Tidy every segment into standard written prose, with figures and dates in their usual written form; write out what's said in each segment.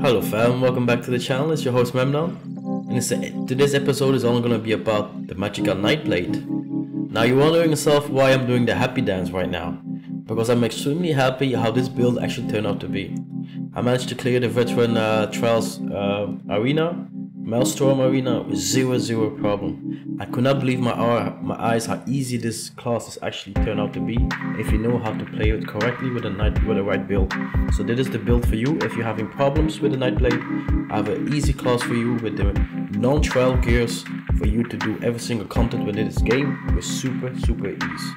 Hello fam, welcome back to the channel. It's your host Memnon, and today's episode is only going to be about the Magicka Nightblade. Now you're wondering yourself why I'm doing the happy dance right now, because I'm extremely happy how this build actually turned out to be. I managed to clear the veteran Trials arena, Maelstrom arena with zero problem. I could not believe my eyes how easy this class has actually turned out to be if you know how to play it correctly with the right build. So this is the build for you if you're having problems with the Nightblade. I have an easy class for you with the non-trial gears for you to do every single content within this game with super ease.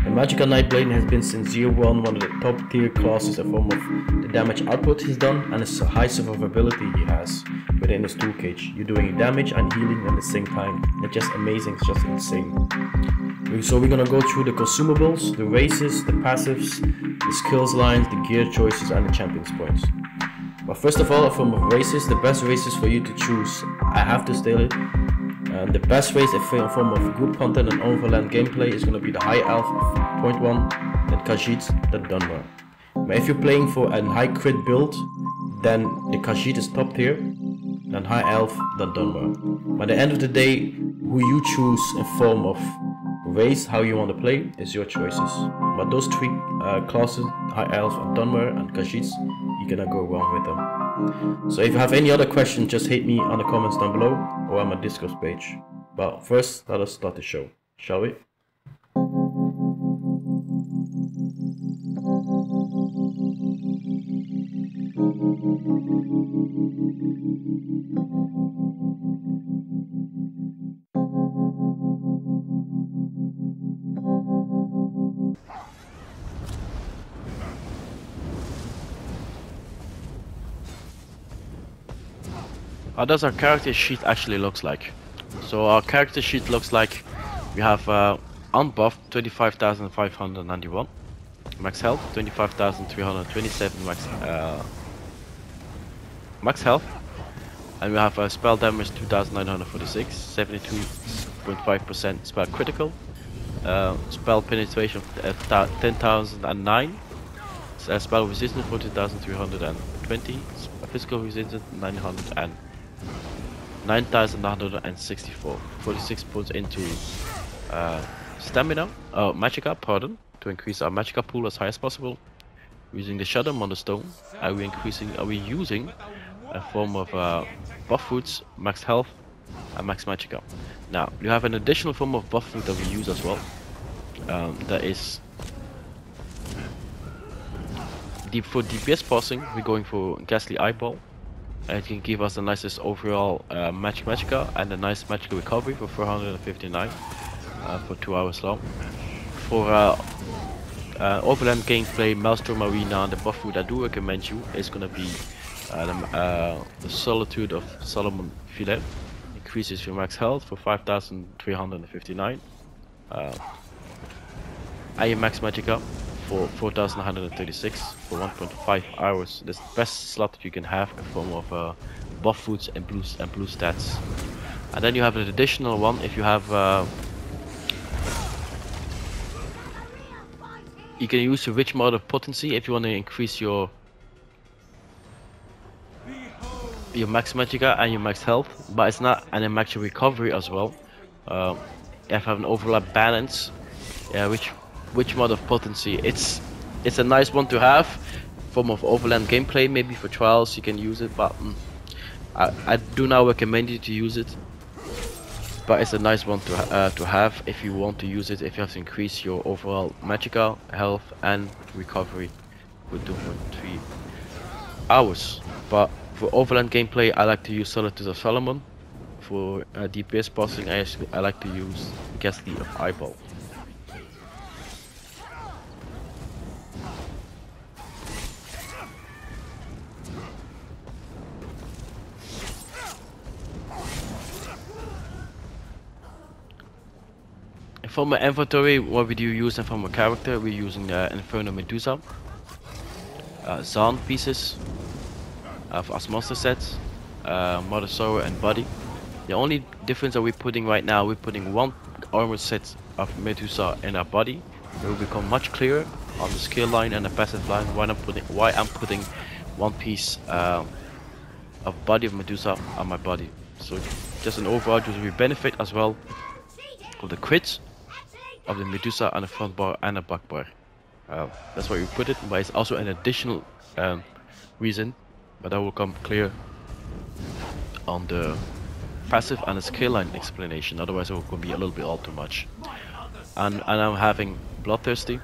The Magicka Nightblade has been since year one of the top tier classes in form of the damage output he's done and his high survivability he has within his tool cage. You're doing damage and healing at the same time. It's just amazing, it's just insane. So we're gonna go through the consumables, the races, the passives, the skills lines, the gear choices and the champions points. But first of all, from races, the best races for you to choose, I have to state it. The best race in form of group content and overland gameplay is going to be the High Elf of point 1, then Khajiit, then Dunmer. But if you're playing for a high crit build, then the Khajiit is top tier, then High Elf, then Dunmer. By the end of the day, who you choose in form of race, how you want to play, is your choices. But those three classes, High Elf and Dunmer and Khajiit, you cannot go wrong with them. So if you have any other questions, just hit me on the comments down below or on my Discord page. But first, let us start the show, shall we? How does our character sheet actually looks like? So our character sheet looks like we have unbuffed 25,591 max health, 25,327 max health, and we have spell damage 2,946, 72.5% spell critical, spell penetration 10,009, spell resistance 14,320, physical resistance 9,964, 46 points into stamina, magicka, pardon, to increase our magicka pool as high as possible. Using the shadow monostone, are we using a form of buff foods, max health, and max magicka. Now you have an additional form of buff food that we use as well. That is for DPS passing. We're going for Ghastly Eyeball. It can give us the nicest overall magicka and a nice magicka recovery for 459 for 2 hours long. For overland gameplay, Maelstrom Arena, and the buff food I do recommend you is gonna be the Solitude of Solomon Filet. Increases your max health for 5,359. And your max magicka for 4,136 for 1.5 hours. That's the best slot that you can have in form of buff foods and blue stats. And then you have an additional one if you have you can use the rich mode of potency if you want to increase your max magicka and your max health, but it's not an max recovery as well. You have an overlap balance, which mode of potency, it's a nice one to have, form of overland gameplay. Maybe for trials you can use it, but I do not recommend you to use it. But it's a nice one to have if you want to use it, if you have to increase your overall magicka, health and recovery with 2.3 hours. But for overland gameplay, I like to use Solitude of Solomon. For DPS passing, I like to use Ghastly Eyeball. For my inventory, what we do use from a character, we're using Inferna Medusa, Zaan pieces as monster sets, Mother Sorrow and Body. The only difference that we're putting right now, we're putting one armor set of Medusa in our body. It will become much clearer on the skill line and the passive line why I'm putting one piece of body of Medusa on my body. So just an overall jewerly benefit as well of the crits of the Medusa on the front bar and the back bar. That's why we put it, but it's also an additional reason, but that will come clear on the passive and the skill line explanation, otherwise it will be a little bit all too much. And I'm having Bloodthirsty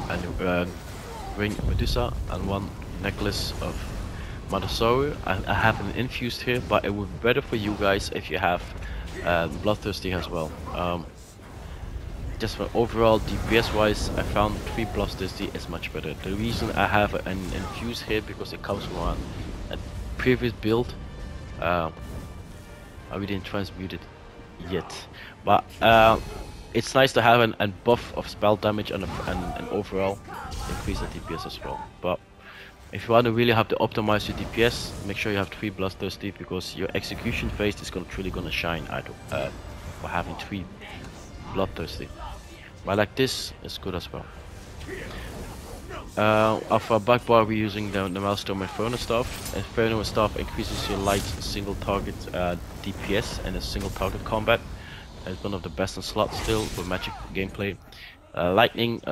and ring Medusa and one necklace of Mothersaur. I have an infused here, but it would be better for you guys if you have Bloodthirsty as well. Just for overall DPS wise, I found 3 Bloodthirsty is much better. The reason I have an infused here because it comes from a previous build. We didn't transmute it yet, but it's nice to have an buff of spell damage and overall increase the DPS as well. But if you want to really have to optimize your DPS, make sure you have 3 Bloodthirsty, because your execution phase is truly gonna shine out for having 3 Bloodthirsty. But like this is good as well. Of our back bar, we're using the Maelstrom Inferno Staff. Inferno Staff increases your light single target DPS and a single target combat. It's one of the best in slot still for magic gameplay. Lightning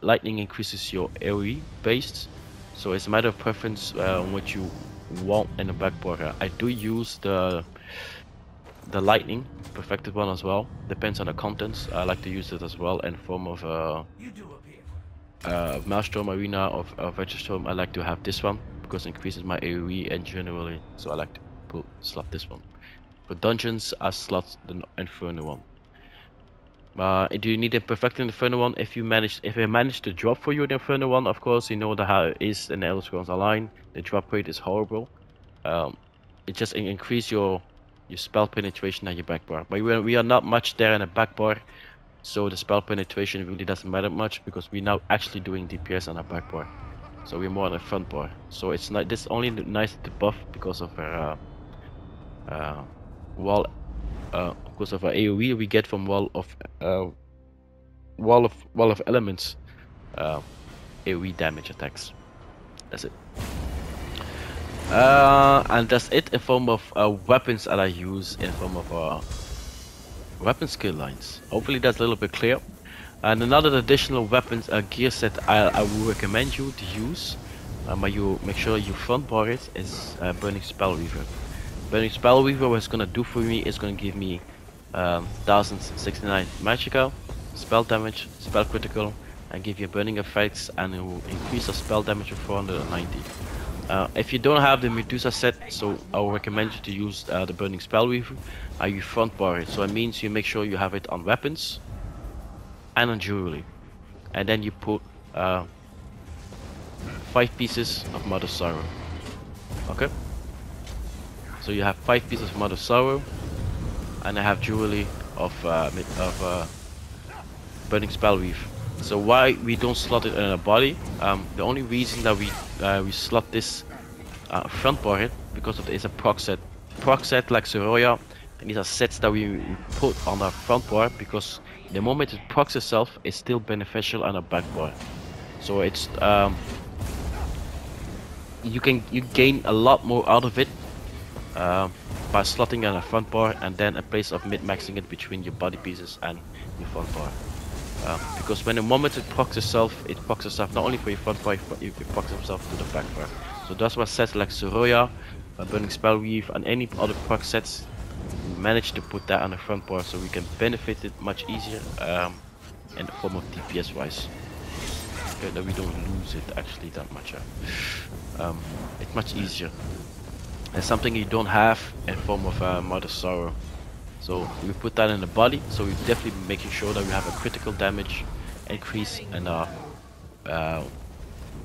lightning increases your AoE based, so it's a matter of preference on what you want in the back bar. I do use the lightning perfected one as well. Depends on the contents. I like to use it as well in form of Maelstrom Arena of Vettrails. I like to have this one because it increases my AoE and generally, so I like to slot this one. For dungeons, I slot the Inferno one. Do you need a perfected Inferno one? If I manage to drop for you the Inferno one, of course, you know how it is in the Elder Scrolls Online. The drop rate is horrible. It just increase your spell penetration at your back bar. But we are not much there in the back bar, so the spell penetration really doesn't matter much because we're now actually doing DPS on our back bar. So we're more on the front bar. So it's not this only nice to buff because of our wall, because of our AoE we get from wall of elements, AoE damage attacks. That's it. And that's it in form of weapons that I use in form of weapon skill lines. Hopefully that's a little bit clear. And another additional weapons gear set I would recommend you to use, but you make sure you front bar it, is Burning Spell Weaver. Burning Spell Weaver, what it's gonna do for me is gonna give me 1069 magicka, spell damage, spell critical, and give you burning effects, and it will increase the spell damage of 490. If you don't have the Medusa set, so I will recommend you to use the Burning Spell Weaver. You front bar it, so it means you make sure you have it on weapons and on jewerly, and then you put 5 pieces of Mother Sorrow. Okay, so you have 5 pieces of Mother Sorrow, and I have jewerly of Burning Spell Weave. So why we don't slot it in a body? The only reason that we slot this front bar it because of it's a proc set. Proc set like Soroya, and these are sets that we put on our front bar because the moment it procs itself, it's still beneficial on a back bar. So it's you gain a lot more out of it by slotting on a front bar and then a place of mid-maxing it between your body pieces and your front bar. Because when the moment it procs itself not only for your front bar, but it procs itself to the back bar. So that's what sets like Soroya, Burning Spell Weave, and any other proc sets, we manage to put that on the front bar so we can benefit it much easier in the form of DPS wise. Okay, that we don't lose it actually that much. It's much easier. It's something you don't have in form of Mother Sorrow. So we put that in the body, so we're definitely making sure that we have a critical damage increase in our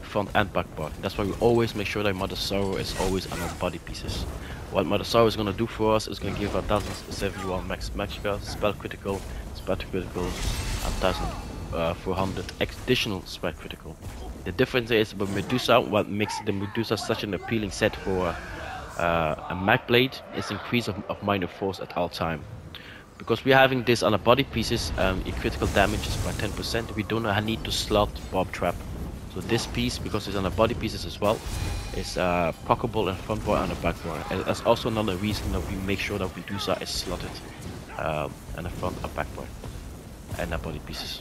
front and back bar. That's why we always make sure that Mother Sorrow is always on our body pieces. What Mother Sorrow is going to do for us is going to give 1071 max magicka, spell critical, and 1400 additional spell critical. The difference is with Medusa, what makes the Medusa such an appealing set for a Magblade is increase of minor force at all time. Because we're having this on the body pieces, your critical damage is by 10%. We don't need to slot Bob Trap. So this piece, because it's on the body pieces as well, is proccable in front bar and the back bar. And that's also another reason that we make sure that Medusa is slotted in the front and back bar and the body pieces.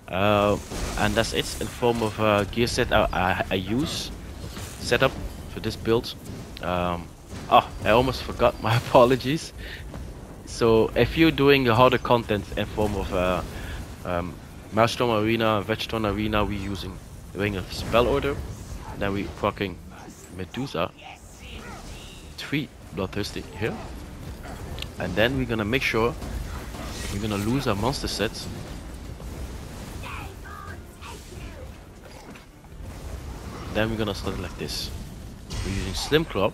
And that's it in form of gear set I use setup for this build. Oh, I almost forgot, my apologies. So if you're doing the harder content in form of Maelstrom Arena, Vetstone Arena, we're using Ring of Spell Order. Then we're proccing Medusa, 3 Bloodthirsty here. And then we're gonna make sure we're gonna lose our monster sets. Then we're gonna start like this. We're using Slim Claw,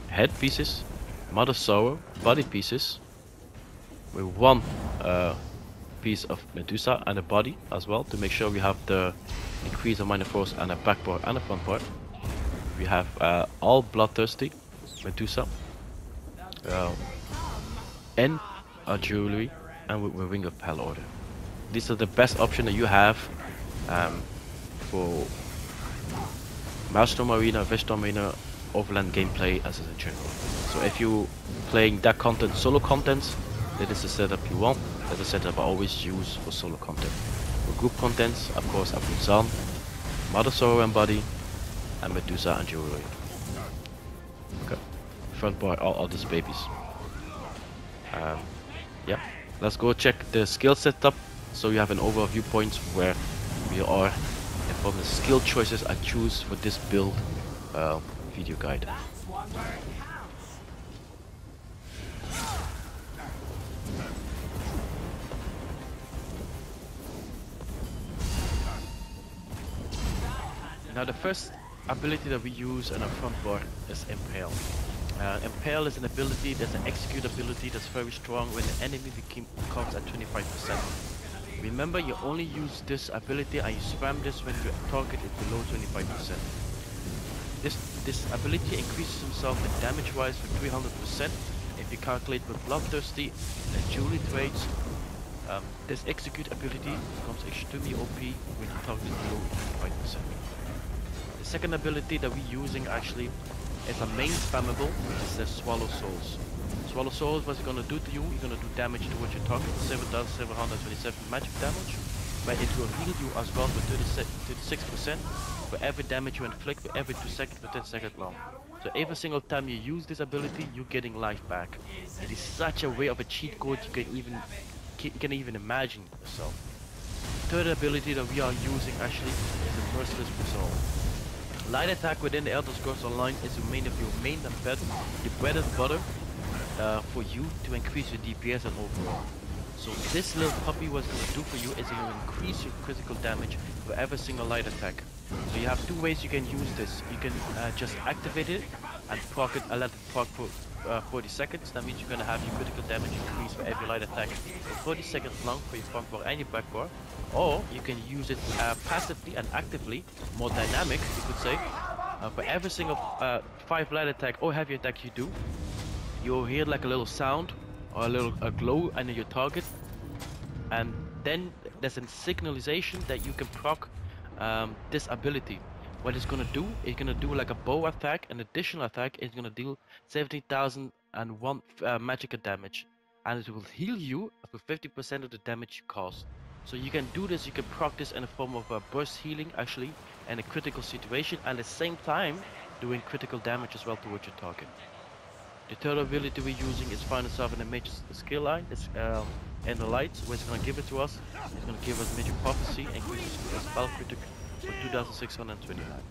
head pieces, Mother Sorrow, body pieces, with 1 piece of Medusa and a body as well, to make sure we have the increase of minor force and a back bar and a front bar. We have all Bloodthirsty Medusa and a jewerly, and with Ring of Impale order. These are the best option that you have for Maelstrom Arena, Vetstone Arena, overland gameplay as in general. So if you playing that content, solo content, that is the setup you want. That's the setup I always use for solo content. For group contents, of course, I put Zaan, Mother Sorrow and body, and Medusa and jewerly. Okay, front bar, all these babies. Yeah, let's go check the skill setup so you have an overview point where we are and from the skill choices I choose for this build video guide. Now the first ability that we use in our front bar is Impale. Impale is an ability, that's an execute ability that's very strong when the enemy becomes at 25%. Remember, you only use this ability and you spam this when your target is below 25%. This ability increases himself in damage wise for 300% if you calculate with Bloodthirsty and jewerly trades. This execute ability becomes extremely OP when your target is below 25%. The second ability that we're using actually is a main spammable, which is the Swallow Souls. Swallow Souls, what's it gonna do to you? You're gonna do damage towards your target, 7,727 magic damage, but it will heal you as well for 36% for every damage you inflict for every 2 seconds for 10 seconds long. So every single time you use this ability, you're getting life back. It is such a way of a cheat code you can even imagine yourself. Third ability that we are using actually is the Merciless Resolve. Light attack within the Elder Scrolls Online is the main and bread and butter for you to increase your DPS and overall. So this little puppy, what's going to do for you is it will increase your critical damage for every single light attack. So you have 2 ways you can use this. You can just activate it and proc it, let it proc for 40 seconds. That means you're going to have your critical damage increase for every light attack for 40 seconds long for your front bar and your back bar. Or you can use it passively and actively, more dynamic you could say. For every single 5 light attack or heavy attack you do, you'll hear like a little sound or a glow under your target, and then there's a signalization that you can proc this ability. What it's gonna do, it's gonna do like a bow attack, an additional attack. It's gonna deal 17,001 magicka damage, and it will heal you for 50% of the damage you cause. So you can do this, you can proc this in the form of a burst healing actually, in a critical situation, and at the same time doing critical damage as well towards your target. The third ability we're using is find itself in a major skill line. It's in the lights, where it's gonna give it to us. It's gonna give us Major Prophecy and increases spell critic for 2,629.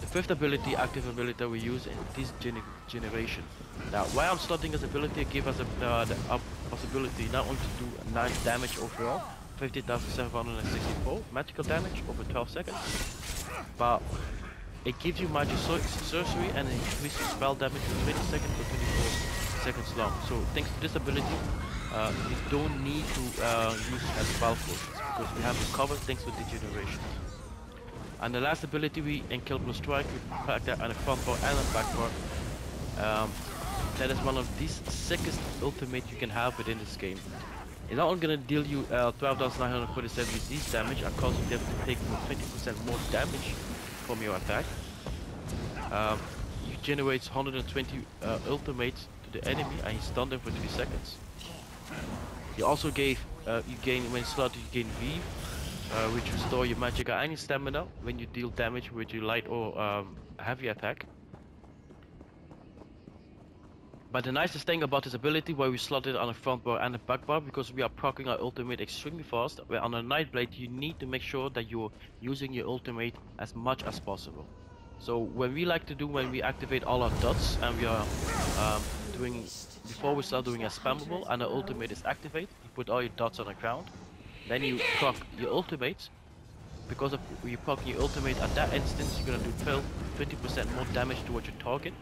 The fifth ability, active ability that we use in this generation. Now, why I'm starting this ability, give us the possibility not only to do 9 damage overall, 50,764 magical damage over 12 seconds, but it gives you magic sorcery and it increases spell damage for 20 seconds for 24 seconds long. So thanks to this ability, you don't need to use as spell potions because we have it covered thanks to degeneration. And the last ability we in Kill Blue Strike, we pack that on a front bar and a back bar. That is one of the sickest ultimate you can have within this game. It's not only gonna deal you 12,947 disease damage, and cause you to take 20% more damage from your attack. You generate 120 ultimates to the enemy, and you stun them for 3 seconds. You also you gain when slotted, you gain V, which restore your Magicka and your stamina when you deal damage with your light or heavy attack. But the nicest thing about this ability, why we slot it on the front bar and the back bar, because we are proccing our ultimate extremely fast. Where on a Nightblade, you need to make sure that you're using your ultimate as much as possible. So when we like to do, when we activate all our dots and we are before we start doing a spammable and the ultimate is activated, you put all your dots on the ground, then you proc your ultimate. Because of you proc your ultimate at that instance, you're gonna do 20% more damage towards your target.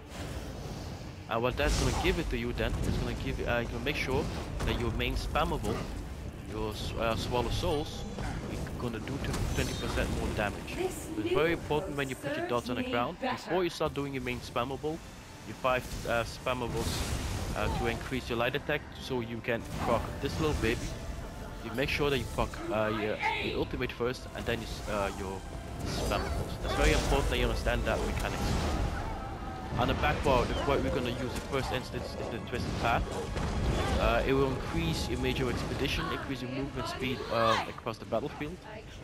And what that's gonna give it to you then is gonna give you, you can make sure that your main spammable, your Swallow Souls, you're gonna do 20% more damage. So it's very important when you put your dots on the ground, before you start doing your main spammable, your 5 spammables to increase your light attack, so you can proc this little baby. You make sure that you proc your ultimate first, and then your spammables. That's very important that you understand that mechanics. On the back bar, what we're going to use the first instance is the Twisted Path. It will increase your major expedition, increase your movement speed across the battlefield.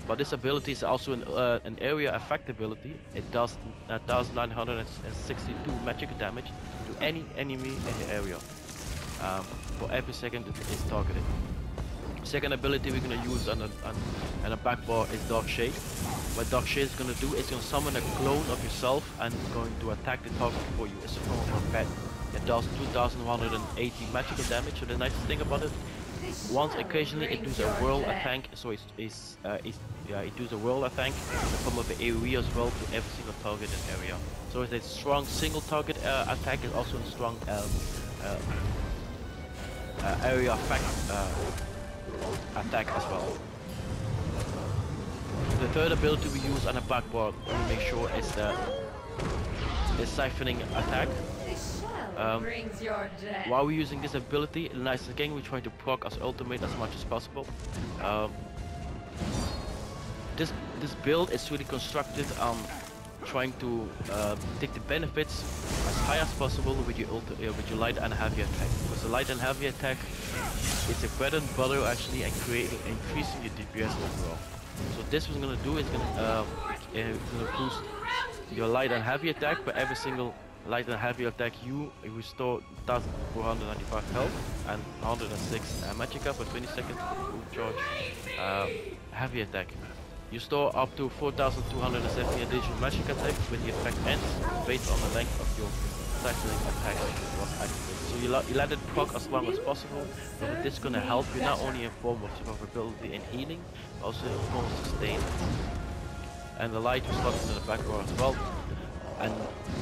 But this ability is also an area effect ability. It does 1,962 magic damage to any enemy in the area for every second it is targeted. Second ability we're going to use on the back bar is Dark Shade. What Dark Shade is going to do is going to summon a clone of yourself and it's going to attack the target for you. It's a form of a pet. It does 2,180 magical damage. So the nice thing about it, once occasionally it does a whirl attack. So it does a whirl attack in the form of an AoE as well to every single target in the area. So it's a strong single target attack. It's also a strong area effect attack as well. The third ability we use on the back bar to make sure is the siphoning attack. While we're using this ability, the nice thing, we try to proc as ultimate as much as possible. This build is really constructed trying to take the benefits as high as possible with your light and heavy attack. Because the light and heavy attack is a bread and butter actually, and increasing your DPS overall. So this was gonna do is gonna boost your light and heavy attack. For every single light and heavy attack, you restore 1,495 health and 106 Magicka for 20 seconds full charge. Heavy attack. You store up to 4,270 additional Magicka attack when the effect ends, based on the length of your cycling attack was activated. So you let it proc as long as possible, but this is going to help you not only in form of survivability and healing, but also in form of sustain. And the light you slot into the back bar as well. And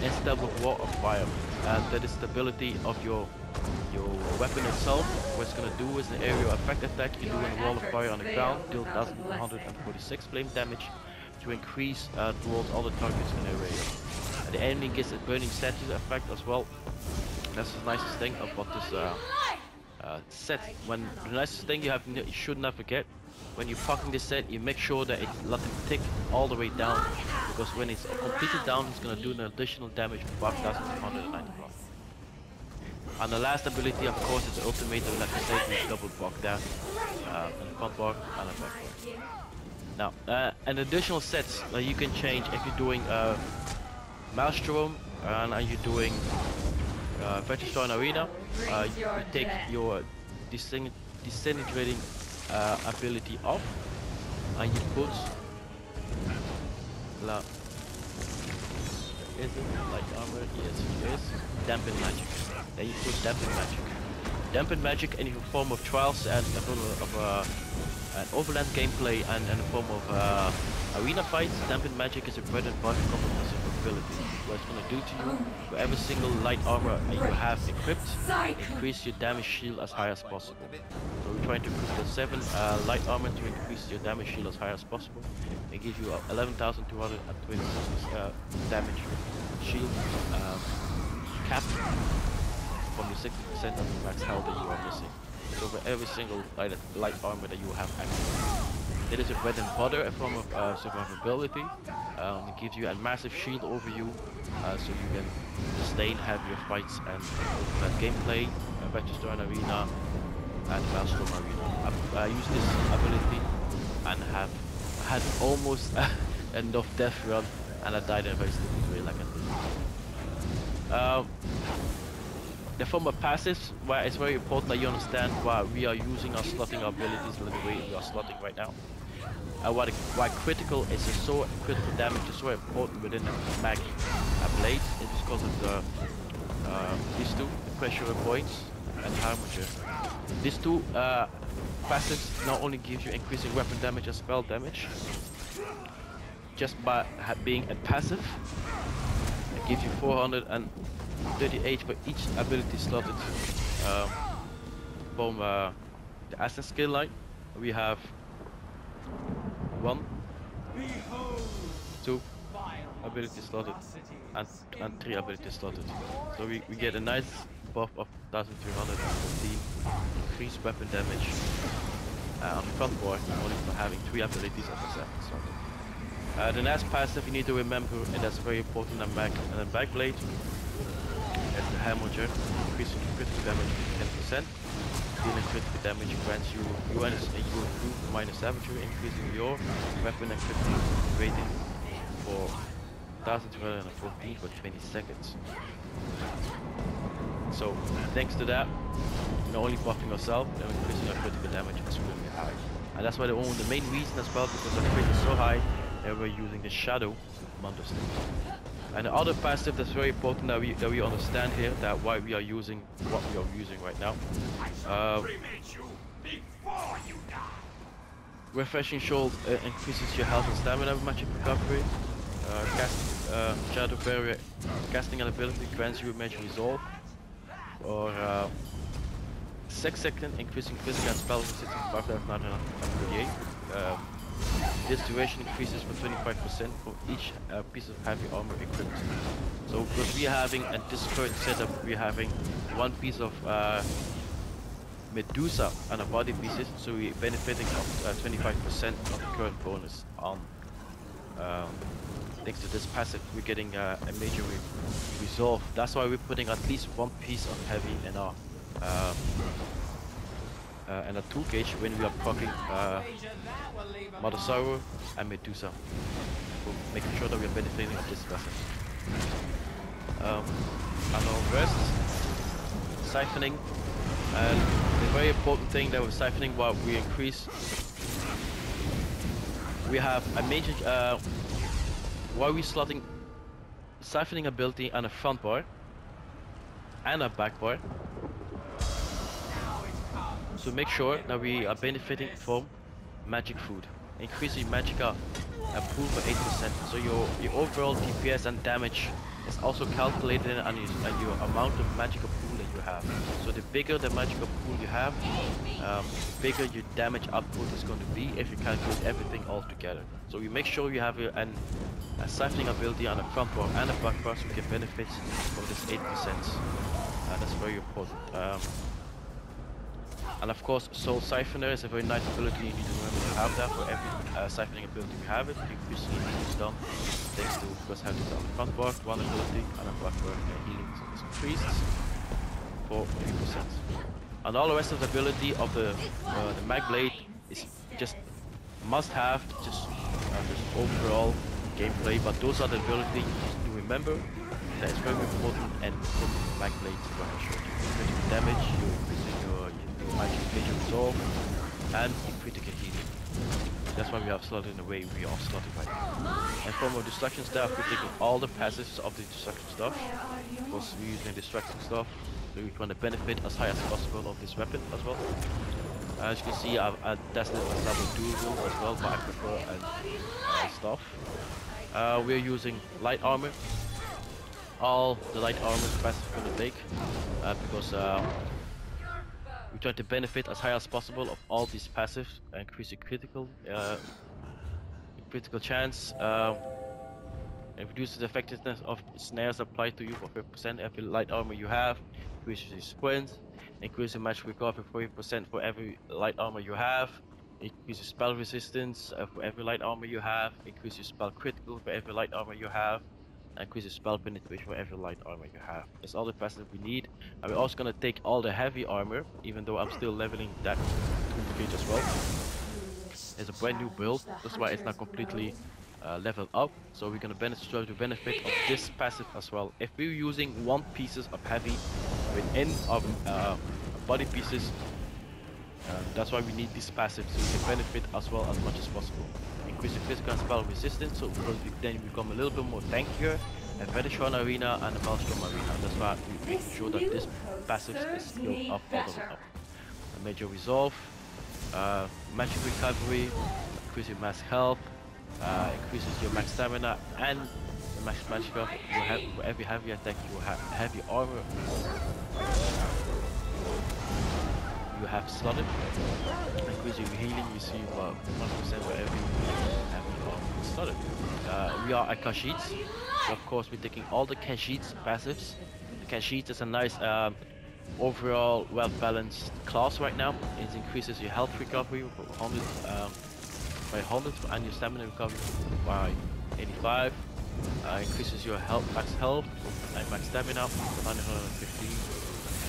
instead of Wall of Fire, and that is the stability of your weapon itself. What it's gonna do is an area effect attack. You do a Wall of Fire on the ground, deal 1,146 flame damage to increase towards all the targets in the area. And the enemy gets a burning statue effect as well. That's the nicest thing about this set. The nicest thing you should not forget, when you're pocking this set, you make sure that it's let him tick all the way down, because when it's completely down, it's gonna do an additional damage of 5,295. And the last ability, of course, is the ultimate, and like I said, is double block there in the front bar and the back bar. Now, an additional sets that you can change if you're doing Maelstrom and you're doing Vettrails Arena. You take your disintegrating ability off, and you put light armor? Yes, it is. Dampen Magic. Then you put Dampen Magic. Dampen Magic in the form of trials and an overland gameplay and in the form of arena fights. Dampen Magic is a bread and butter comprehensive ability. What it's gonna do to you, for every single light armor you have equipped, increase your damage shield as high as possible. So we're trying to equip the 7 light armor to increase your damage shield as high as possible. It gives you 11,226 damage shield cap from the 60% of the max health that you are missing. So for every single light armor that you have active. It is a bread and butter, a form of survivability. It gives you a massive shield over you, so you can sustain heavier fights and that gameplay, Vettrails Arena and Maelstrom Arena. I use this ability and have had almost enough death run, and I died in a very stupid way like I did. The form of passives, where it's very important that you understand why we are using our slotting abilities in the way we are slotting right now. Why critical is so critical damage is so important within the Magblade. It is because of these two, the pressure points and Hardmode. These two passives not only gives you increasing weapon damage and spell damage, just by being a passive, it gives you 438 for each ability slotted from the Ascent skill line. We have 1, 2 abilities slotted and 3 abilities slotted. So we get a nice buff of 1314 increased weapon damage on the front board, only for having 3 abilities as I said slotted. The next passive you need to remember, and that's very important in Magblade, is the Hardmode, increasing critical damage to 10%. Dealing critical damage grants you minus savagery, increasing your weapon and critical rating for 1214 for 20 seconds. So thanks to that, not only buffing yourself, but increasing your critical damage is really high. And that's why the main reason as well, because our crit is so high, that we're using the Shadow Monster. And the other passive that's very important that we understand here, that why we are using what we are using right now. Refreshing Shoal increases your health and stamina magic recovery. Shadow Barrier casting an ability grants you magic resolve. Or 6 seconds, increasing physical and spell resistance 5938. This duration increases for 25% for each piece of heavy armor equipped. So because we are having, at this current setup, we are having 1 piece of medusa on a body pieces, so we're benefiting of 25% of the current bonus on. Thanks to this passive, we're getting a major resolve. That's why we're putting at least 1 piece of heavy in our and a 2 gauge when we are proccing Mothersaur and Medusa. We're making sure that we are benefiting of this vessel. And our rest, siphoning, and the very important thing that we're siphoning, while we increase, we have a major, while we're slotting siphoning ability on a front bar and a back bar. So make sure that we are benefiting from magic food. Increasing Magicka pool for 8%. So your overall DPS and damage is also calculated on your amount of Magicka pool that you have. So the bigger the Magicka pool you have, the bigger your damage output is going to be if you calculate everything all together. So you make sure you have a siphoning ability on the front bar and the back bar so you can benefit from this 8%. That's very important. And of course, Soul Siphoner is a very nice ability. You need to remember to have that for every siphoning ability you have it. You usually use done thanks to because have this on the front bar, 1 ability, and a back bar healing is increased for 3%. And all the rest of the ability of the Magblade is just must have, just overall gameplay. But those are the abilities to remember that is very important and from Magblade what I showed you. Critical damage, you increasing your major resolve, and critical healing. That's why we have slotted in the way we are slotted right now. And from our destruction stuff, we're taking all the passives of the destruction stuff. Of course, we're using destruction stuff, so we want to benefit as high as possible of this weapon as well. As you can see, I've tested myself with dual wield as well, but I prefer stuff. We're using light armor. All the light armor is passive going to take because we try to benefit as high as possible of all these passives, increasing critical chance, and reduces the effectiveness of snares applied to you for 5%. Every light armor you have increases your sprint, Increase your magic recovery 40% for every light armor you have. Increase your spell resistance for every light armor you have. Increase your spell critical for every light armor you have. Increase your spell penetration for every light armor you have. That's all the passive we need. And we're also gonna take all the heavy armor, even though I'm still leveling that to gauge as well. It's a brand new build, that's why it's not completely leveled up. So we're gonna try to benefit of this passive as well. If we're using 1 pieces of heavy within our body pieces, that's why we need this passive, so we can benefit as well as much as possible. Increase the physical and spell resistance, so because we then become a little bit more tankier at Veterane Arena and the Maelstrom Arena. That's why we make sure that this passive is skilled up all the way up. A major resolve, magic recovery, increase your max health, increases your max stamina and the max magicka. For every heavy attack you will have heavy armor. You have slotted. Increase your healing, you see 1% for every heavy armor slotted. We are at Kashyyyts, so of course we're taking all the Kashyyyts passives. The Kashyyyts is a nice overall well-balanced class right now. It increases your health recovery by 100 and your stamina recovery by 85. Increases your max health and max stamina by 915.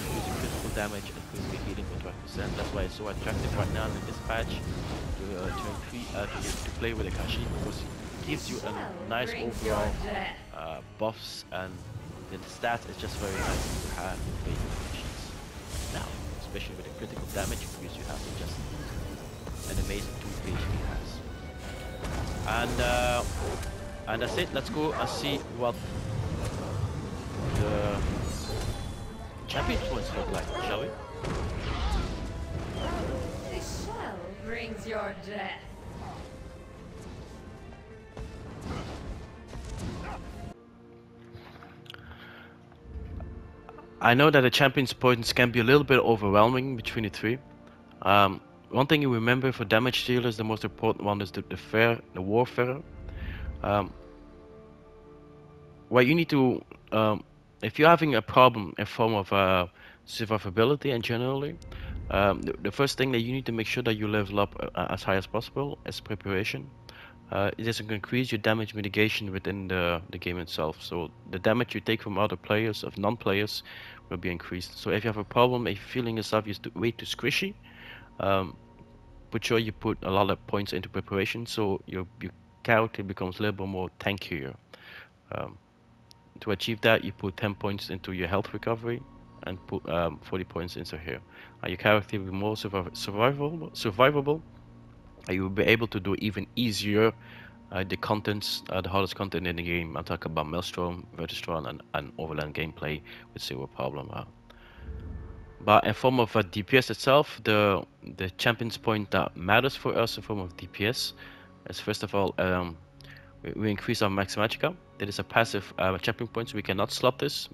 Increasing critical damage, increasing the healing by 12%. That's why it's so attractive right now in this patch to play with the Kashyyyt, because it gives you a nice overall buffs, and the stats is just very nice to have to play with the Kashyyyts. Now, especially with the critical damage increase you have, it's just an amazing tool page he has. And that's it. Let's go and see what the champion points look like, shall we? The shell brings your death. I know that the champions points can be a little bit overwhelming between the 3. One thing you remember for damage dealers, the most important one is the warfare. What you need to, if you're having a problem in form of survivability and generally, the first thing that you need to make sure that you level up as high as possible is preparation. It is going to increase your damage mitigation within the game itself. So the damage you take from other players, of non-players, will be increased. So if you have a problem, if you're feeling yourself is way too squishy, put sure you put a lot of points into preparation, so your character becomes a little bit more tankier. To achieve that, you put 10 points into your health recovery and put 40 points into here. Your character will be more survivable. You will be able to do even easier the hardest content in the game. I'm talking about Maelstrom, Vetrals, and Overland gameplay with zero problem. But in form of DPS itself, the champions point that matters for us in form of DPS is, first of all, we increase our max magicka. That is a passive champion point, so we cannot slot this.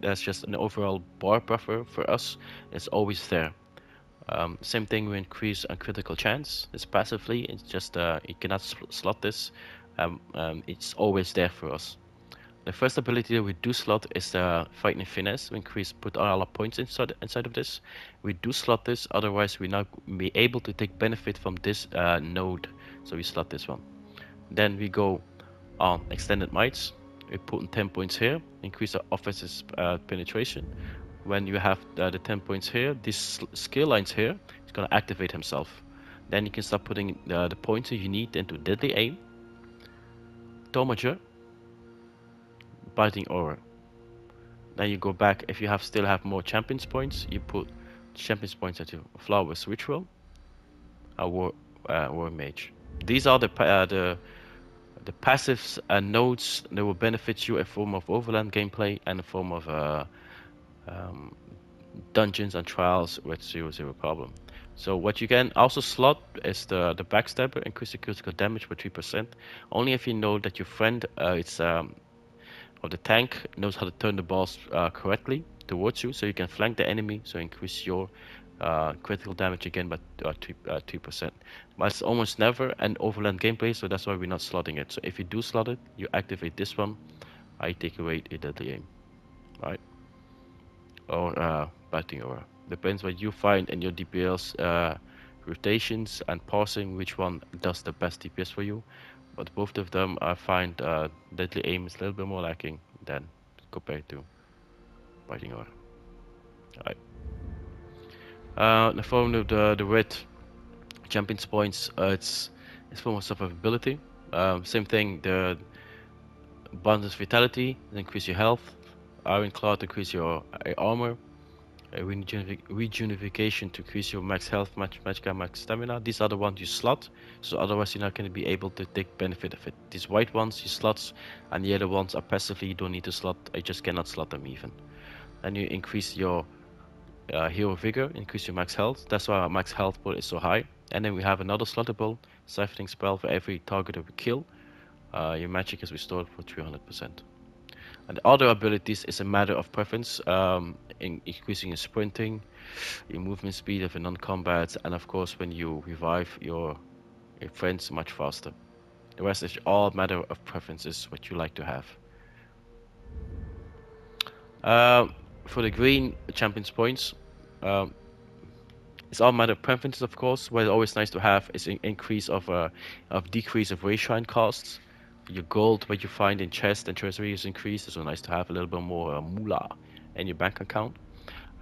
That's just an overall bar buffer for us. It's always there. Same thing, we increase a critical chance. It's passively, it's just you cannot slot this. It's always there for us. The first ability that we do slot is Fighting Finesse. We put all our points inside of this. We do slot this, otherwise we're not be able to take benefit from this node. So we slot this one. Then we go on Extended Mites. We put in 10 points here, increase our offensive penetration. When you have the 10 points here, this skill lines here is going to activate himself. Then you can start putting the points you need into Deadly Aim, Tomager, Biting Aura. Then you go back, if you still have more champions points, you put champions points into Flawless Ritual, War Mage. These are the passives and nodes that will benefit you in form of overland gameplay and in form of dungeons and trials with zero problem. So what you can also slot is the backstabber, increase the critical damage by 3%. Only if you know that your friend or the tank knows how to turn the balls correctly towards you, so you can flank the enemy, so increase your critical damage again by 3%. But it's almost never an overland gameplay, so that's why we're not slotting it. So if you do slot it, you activate this one, I take away a Deadly Aim, right? Or Biting Aura. Depends what you find in your DPS rotations and parsing, which one does the best DPS for you. But both of them I find deadly aim is a little bit more lacking than compared to fighting order. Alright. The form of the red champions points, it's form of survivability. Same thing, the abundance vitality increase your health, iron claw to increase your armor, rejuvecation to increase your max health, magicka, max stamina. These are the ones you slot, so otherwise you're not going to be able to take benefit of it. These white ones you slots, and the other ones are passively, you don't need to slot, I just cannot slot them even. Then you increase your hero vigor, increase your max health, that's why our max health pool is so high. And then we have another slottable siphoning spell for every target that we kill. Your magic is restored for 300%. And the other abilities is a matter of preference, in increasing your sprinting, your movement speed of a non-combat, and of course when you revive your friends much faster. The rest is all matter of preferences, what you like to have. For the green champions points, it's all matter of preferences, of course. What is always nice to have is an increase of decrease of ray shrine costs. Your gold, what you find in chest and treasury is increased. It's so nice to have a little bit more moolah in your bank account.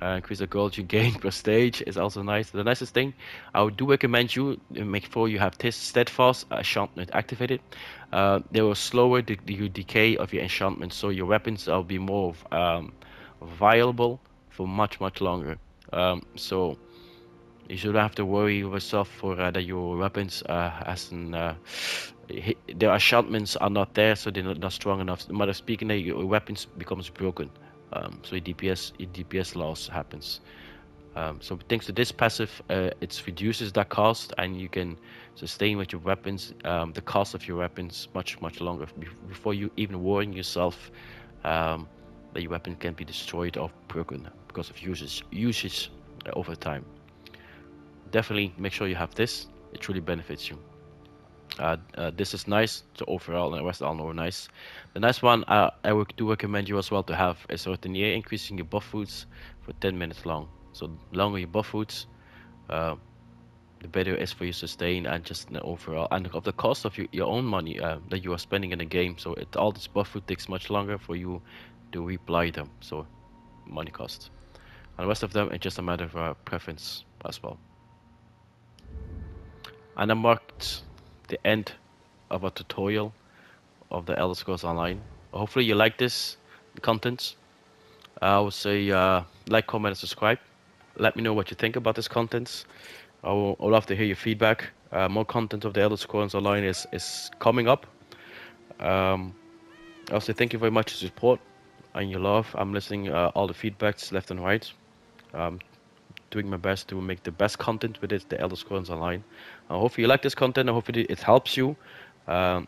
Increase the gold you gain per stage is also nice. The nicest thing, I would do recommend you make sure you have this steadfast enchantment activated. They will slower the decay of your enchantment, so your weapons will be more viable for much longer. So you shouldn't have to worry yourself for that your weapons their enchantments are not there, so they're not strong enough. The matter of speaking, your weapons becomes broken. So your DPS loss happens. So thanks to this passive, it reduces that cost, and you can sustain with your weapons the cost of your weapons much longer before you even worrying yourself that your weapon can be destroyed or broken because of usage over time. Definitely make sure you have this. It truly benefits you. This is nice, so overall, and the rest are all nice. The nice one I would do recommend you as well to have is Routinier, increasing your buff foods for 10 minutes long. So the longer your buff foods, the better it is for you sustain and just overall, and of the cost of your own money that you are spending in the game. So all this buff food takes much longer for you to reapply them, so money cost. And the rest of them, it's just a matter of preference as well. And I marked the end of a tutorial of the Elder Scrolls Online. Hopefully you like this content. I would say like, comment, and subscribe. Let me know what you think about this content. I would love to hear your feedback. More content of the Elder Scrolls Online is coming up. I'll say thank you very much for your support and your love. I'm listening all the feedbacks left and right. Doing my best to make the best content with it, the Elder Scrolls Online. Hopefully you like this content, and hopefully it helps you. And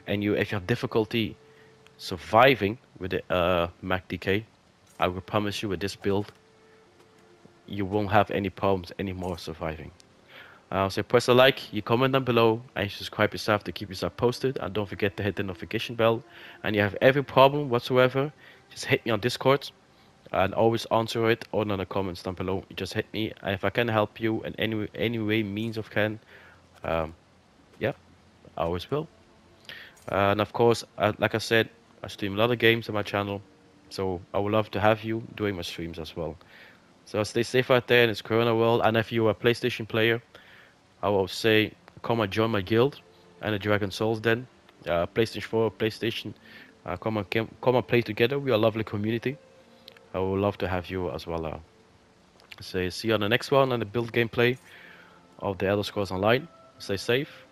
if you have difficulty surviving with the Mag DK, I will promise you with this build, you won't have any problems anymore surviving. So press a like, you comment down below, and you subscribe yourself to keep yourself posted. And don't forget to hit the notification bell. And you have every problem whatsoever, just hit me on Discord. And always answer it or in the comments down below. You just hit me, and if I can help you in any way, means of can, yeah, I always will. And of course, like I said, I stream a lot of games on my channel, so I would love to have you doing my streams as well. So stay safe out there in this Corona world, and if you're a PlayStation player, I will say come and join my guild and the Dragon Souls Den. PlayStation 4, PlayStation, come and play together. We are a lovely community. I would love to have you as well. So see you on the next one on the build gameplay of the Elder Scrolls Online. Stay safe.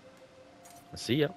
See ya.